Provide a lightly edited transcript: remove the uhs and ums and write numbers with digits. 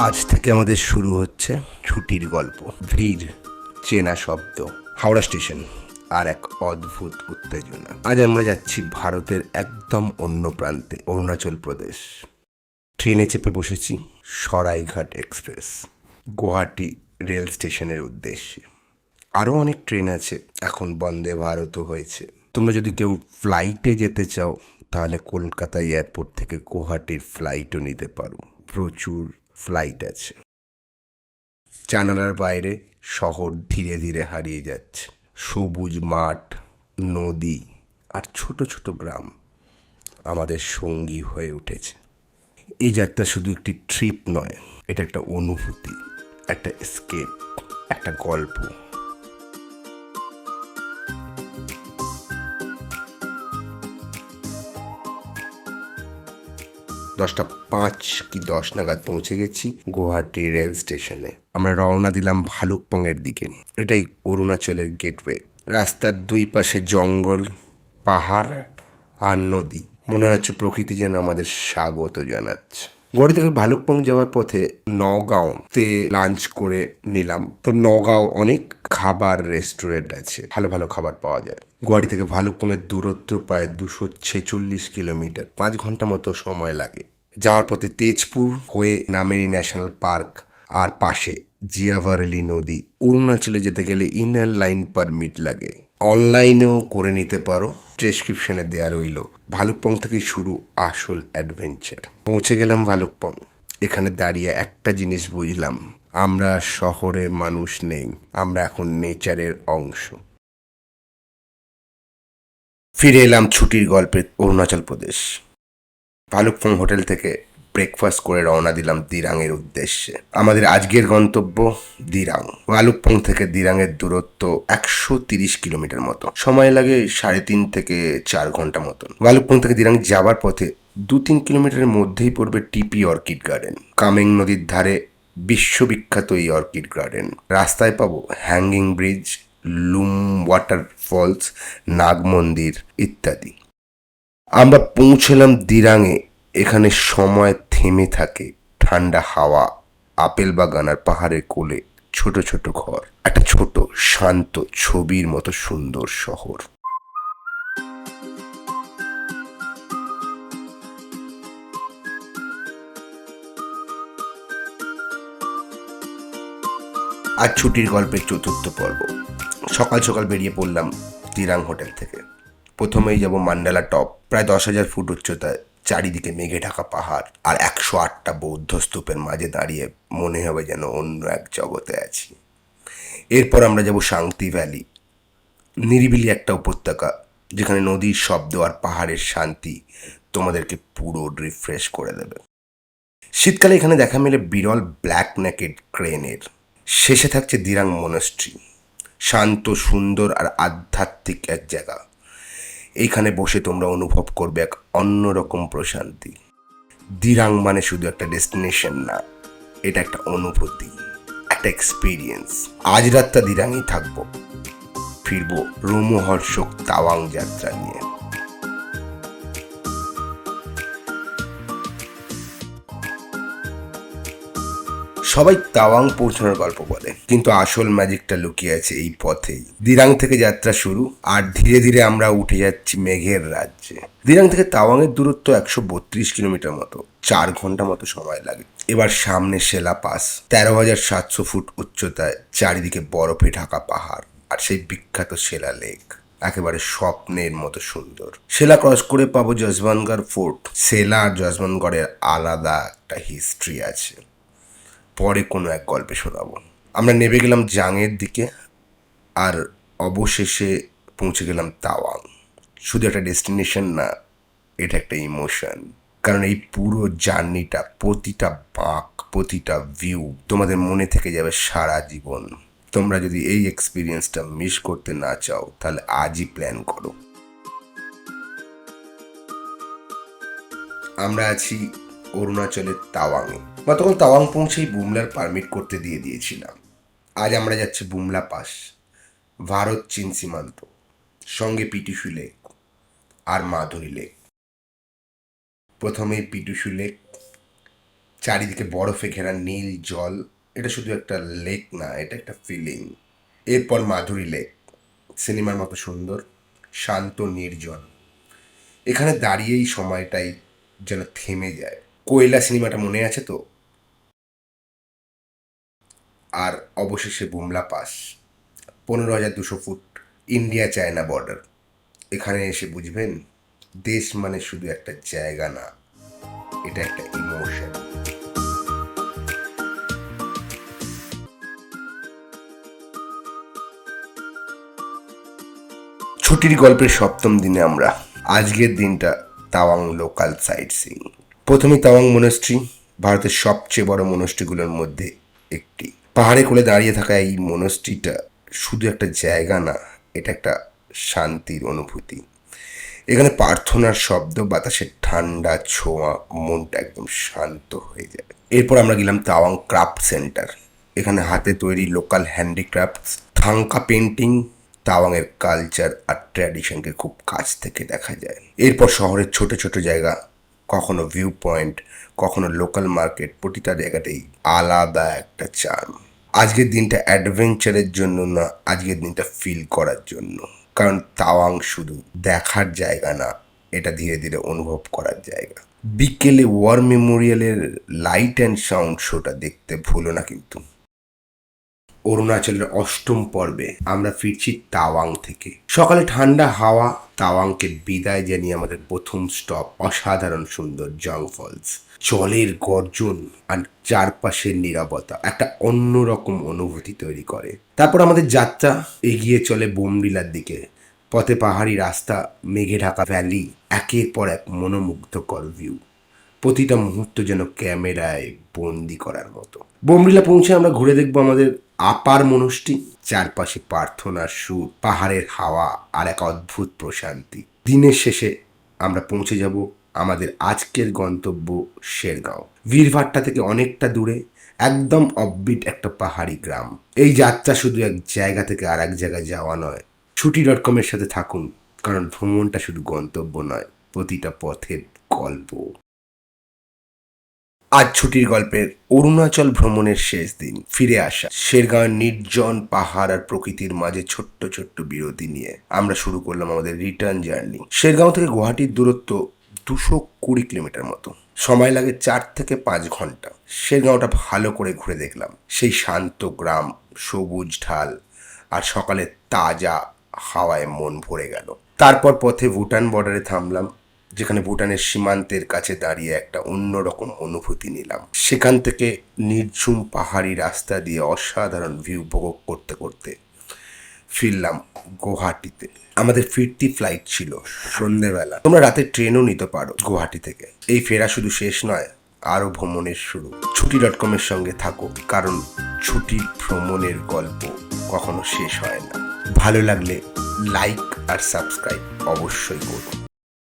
আজ থেকে আমাদের শুরু হচ্ছে ছুটির গল্প। ভিড়, চেনা শব্দ, হাওড়া স্টেশন আর এক অদ্ভুত উত্তেজনা। আজ আমরা যাচ্ছি ভারতের একদম অন্য প্রান্তে, অরুণাচল প্রদেশ। ট্রেনে চেপে বসেছি সরাইঘাট এক্সপ্রেস, গুয়াহাটি রেল স্টেশনের উদ্দেশ্যে। আরও অনেক ট্রেন আছে, এখন বন্দে ভারতও হয়েছে। তোমরা যদি কেউ ফ্লাইটে যেতে চাও তাহলে কলকাতা এয়ারপোর্ট থেকে গুয়াহাটির ফ্লাইটও নিতে পারো। প্রচুর ফ্লাইট আছে। জানালার বাইরে শহর ধীরে ধীরে হারিয়ে যাচ্ছে। সবুজ মাঠ, নদী আর ছোট ছোট গ্রাম আমাদের সঙ্গী হয়ে উঠেছে। এই যাত্রা শুধু একটি ট্রিপ নয়, এটা একটা অনুভূতি, একটা এস্কেপ, একটা গল্প। 10:05 কি 10 নাগাদ পৌঁছে গেছি গুয়াহাটি রেল স্টেশনে। আমরা রওনা দিলাম ভালুকপংয়ের দিকে। এটাই অরুণাচলের গেটওয়ে। রাস্তার দুই পাশে জঙ্গল, পাহাড় আর নদী। মনে হচ্ছে প্রকৃতি যেন আমাদের স্বাগত জানাচ্ছে। গুয়াহাটি থেকে ভালুকপং যাওয়ার পথে নগাঁওতে লাঞ্চ করে নিলাম। তো নগাঁও অনেক খাবার রেস্টুরেন্ট আছে, ভালো ভালো খাবার পাওয়া যায়। গুয়াহাটি থেকে ভালুকপংয়ের দূরত্ব প্রায় 246 কিলোমিটার, 5 ঘন্টা মতো সময় লাগে। যাওয়ার পথে তেজপুর হয়ে নামেরি ন্যাশনাল পার্ক আর পাশে জিয়াভারেলি নদী। অরুণাচলে যেতে গেলে ইনার লাইন পারমিট লাগে, অনলাইনেও করে নিতে পারো, ডেসক্রিপশনে দেওয়া রইল। ভালুকপং থেকে শুরু আসল অ্যাডভেঞ্চার। পৌঁছে গেলাম ভালুকপং। এখানে দাঁড়িয়ে একটা জিনিস বুঝলাম, আমরা শহরে মানুষ নেই, আমরা এখন নেচারের অংশ। ফিরে এলাম ছুটির গল্পে অরুণাচল প্রদেশ। ভালুকপং হোটেল থেকে ব্রেকফাস্ট করে রওনা দিলাম দিরাংয়ের উদ্দেশ্যে। আমাদের আজকের গন্তব্য দিরাং। ভালুকপং থেকে দিরাংয়ের দূরত্ব 130 কিলোমিটার মতো। সময় লাগে 3.5 থেকে 4 ঘন্টা মতন। ভালুকপং থেকে দিরাং যাওয়ার পথে 2-3 কিলোমিটারের মধ্যেই পড়বে টিপি অর্কিড গার্ডেন। কামেং নদীর ধারে বিশ্ববিখ্যাত এই অর্কিড গার্ডেন। রাস্তায় পাবো হ্যাঙ্গিং ব্রিজ, লুম ওয়াটার ফলস, নাগ মন্দির ইত্যাদি। আমরা পৌঁছলাম দিরাংয়ে। এখানে সময় থেমে থাকে, ঠান্ডা হাওয়া, আপেল বাগান আর পাহাড়ের কোলে ছোট ছোট ঘর। একটা ছোট শান্ত ছবির মতো সুন্দর শহর। আজ ছুটির গল্পের চতুর্থ পর্ব। সকাল সকাল বেরিয়ে পড়লাম দিরাং হোটেল থেকে। প্রথমেই যাব মান্ডালা টপ, প্রায় 10,000 ফুট উচ্চতায়, চারিদিকে মেঘে ঢাকা পাহাড় আর 108টা বৌদ্ধ স্তূপের মাঝে দাঁড়িয়ে মনে হবে যেন অন্য এক জগতে আছি। এরপর আমরা যাব শান্তি ভ্যালি, নিরিবিলি একটা উপত্যকা যেখানে নদীর শব্দ আর পাহাড়ের শান্তি তোমাদেরকে পুরো রিফ্রেশ করে দেবে। শীতকালে এখানে দেখা মেলে বিরল ব্ল্যাক নেকেড ক্রেনের। শেষে থাকছে দিরাং মনাস্ট্রি, শান্ত, সুন্দর আর আধ্যাত্মিক এক জায়গা। এইখানে বসে তোমরা অনুভব করবে এক অন্যরকম প্রশান্তি। দিরাং মানে শুধু একটা ডেস্টিনেশন না, এটা একটা অনুভূতি, একটা এক্সপিরিয়েন্স। আজ রাতটা দিরাংই থাকবো, ফিরবো রোমহর্ষক তাওয়াং যাত্রা নিয়ে। সবাই তাওয়াং পৌঁছানোর গল্প বলে, কিন্তু আসল ম্যাজিকটা লুকিয়ে আছে এই পথেই। দিরাং থেকে যাত্রা শুরু, আর ধীরে ধীরে আমরা উঠে যাচ্ছি মেঘের রাজ্যে। দিরাং থেকে তাওয়াংয়ের দূরত্ব 132 কিলোমিটার মতো, 4 ঘন্টা মতো সময় লাগে। এবার সামনে সেলা পাস, 13,700 ফুট উচ্চতায়, চারিদিকে বরফে ঢাকা পাহাড় আর সেই বিখ্যাত সেলা লেক, একেবারে স্বপ্নের মতো সুন্দর। সেলা ক্রস করে পাবো জসবন্তগড় ফোর্ট। সেলা আর জসবন্তগড়ের আলাদা একটা হিস্ট্রি আছে, পরে কোনো এক গল্পে শোনাবো। আমরা নেমে গেলাম জাংয়ের দিকে, আর অবশেষে পৌঁছে গেলাম তাওয়াং। শুধু একটা ডেস্টিনেশন না, এটা একটা ইমোশন। কারণ এই পুরো জার্নিটা, প্রতিটা বাঁক, প্রতিটা ভিউ তোমাদের মনে থেকে যাবে সারা জীবন। তোমরা যদি এই এক্সপিরিয়েন্সটা মিস করতে না চাও তাহলে আজই প্ল্যান করো। আমরা আছি অরুণাচলের তাওয়াংয়ে। গতকাল তাওয়াং পৌঁছেই বুমলার পারমিট করতে দিয়ে দিয়েছিলাম। আজ আমরা যাচ্ছি বুমলা পাস, ভারত চীন সীমান্ত, সঙ্গে পিটুসু লেক আর মাধুরী লেক। প্রথমেই পিটুসু লেক। চারিদিকে বরফে ঘেরা নীল জল, এটা শুধু একটা লেক না, এটা একটা ফিলিং। এরপর মাধুরী লেক, সিনেমার মতো সুন্দর, শান্ত, নির্জন। এখানে দাঁড়িয়েই সময়টাই যেন থেমে যায়। কোয়েলা সিনেমাটা মনে আছে তো? আর অবশেষে Bumla pass, 15,200 foot, India China border. এখানে এসে বুঝবেন, দেশ মানে শুধু একটা জায়গা না, এটা একটা ইমোশন। ছুটির গল্পের সপ্তম দিনে আমরা। আজকের দিনটা তাওয়াং লোকাল সাইট সিইং। প্রথমে তাওয়াং মনস্ট্রি, ভারতের সবচেয়ে বড় মনস্ট্রিগুলোর মধ্যে একটি। পাহাড়ে কোলে দাঁড়িয়ে থাকা এই মনস্ট্রিটা শুধু একটা জায়গা না, এটা একটা শান্তির অনুভূতি। এখানে প্রার্থনার শব্দ, বাতাসের ঠান্ডা ছোঁয়া, মনটা একদম শান্ত হয়ে যায়। এরপর আমরা গেলাম তাওয়াং ক্রাফট সেন্টার। এখানে হাতে তৈরি লোকাল হ্যান্ডিক্রাফট, থাংকা পেন্টিং, তাওয়াংয়ের কালচার আর ট্র্যাডিশনকে খুব কাছ থেকে দেখা যায়। এরপর শহরের ছোট ছোট জায়গা, কখনো ভিউ পয়েন্ট, কখনো লোকাল মার্কেট, প্রতিটা জায়গাতেই আলাদা একটা চার্ম। আজকের দিনটা অ্যাডভেঞ্চারের জন্য না, আজকের দিনটা ফিল করার জন্য। কারণ তাওয়াং শুধু দেখার জায়গা না, এটা ধীরে ধীরে অনুভব করার জায়গা। বিকেলে ওয়ার মেমোরিয়ালের লাইট অ্যান্ড সাউন্ড শোটা দেখতে ভুলো না কিন্তু। অরুণাচলের অষ্টম পর্বে আমরা ফিরছি তাওয়াং থেকে। সকালে ঠান্ডা হাওয়া, তাওয়াংকে বিদায় জানিয়ে আমাদের প্রথম স্টপ অসাধারণ সুন্দর জং ফলস। জলের গর্জন আর চারপাশের নীরবতা একটা অন্যরকম অনুভূতি তৈরি করে। তারপর আমাদের যাত্রা এগিয়ে চলে বোমডিলার দিকে। পথে পাহাড়ি রাস্তা, মেঘে ঢাকা ভ্যালি, একের পর এক মনোমুগ্ধকর ভিউ। প্রতিটা মুহূর্ত যেন ক্যামেরায় বন্দি করার মতো। বোমডিলা পৌঁছে আমরা ঘুরে দেখবো আমাদের আপার মনস্ট্রি। চারপাশে প্রার্থনার সুর, পাহাড়ের হাওয়া আর এক অদ্ভুত প্রশান্তি। দিনের শেষে আমরা পৌঁছে যাব আমাদের আজকের গন্তব্য শেরগাঁও। ভিড়ভাট্টা থেকে অনেকটা দূরে, একদম অফবিট একটা পাহাড়ি গ্রাম। এই যাত্রা শুধু এক জায়গা থেকে আর এক জায়গায় যাওয়া নয়। ছুটি.com-এর সাথে থাকুন, কারণ ভ্রমণটা শুধু গন্তব্য নয়, প্রতিটা পথের গল্প। আজ ছুটির গল্পের অরুণাচল ভ্রমণের শেষ দিন, ফিরে আসা শেরগাঁওয়ের নির্জন পাহাড় আর প্রকৃতির মাঝে ছোট্ট ছোট্ট বিরতি নিয়ে আমরা শুরু করলাম আমাদের রিটার্ন জার্নি। শেরগাঁও থেকে গুয়াহাটির দূরত্ব 220 কিলোমিটার মতো। সময় লাগে 4 থেকে 5 ঘন্টা। শেরগাঁওটা ভালো করে ঘুরে দেখলাম। সেই শান্ত গ্রাম, সবুজ ঢাল আর সকালে তাজা হাওয়ায় মন ভরে গেল। তারপর পথে ভুটান বর্ডারে থামলাম, যেখানে ভুটানের সীমান্তের কাছে দাঁড়িয়ে একটা অন্যরকম অনুভূতি নিলাম। সেখান থেকে নির্ঝুম পাহাড়ি রাস্তা দিয়ে অসাধারণ ভিউ উপভোগ করতে করতে ফিরলাম গুয়াহাটিতে। আমাদের ফিরতি ফ্লাইট ছিল সন্ধ্যেবেলা। তোমরা রাতে ট্রেনও নিতে পারো গুয়াহাটি থেকে। এই ফেরা শুধু শেষ নয়, আরও ভ্রমণের শুরু। ছুটি.com-এর সঙ্গে থাকো, কারণ ছুটির ভ্রমণের গল্প কখনো শেষ হয় না। ভালো লাগলে লাইক আর সাবস্ক্রাইব অবশ্যই করুন।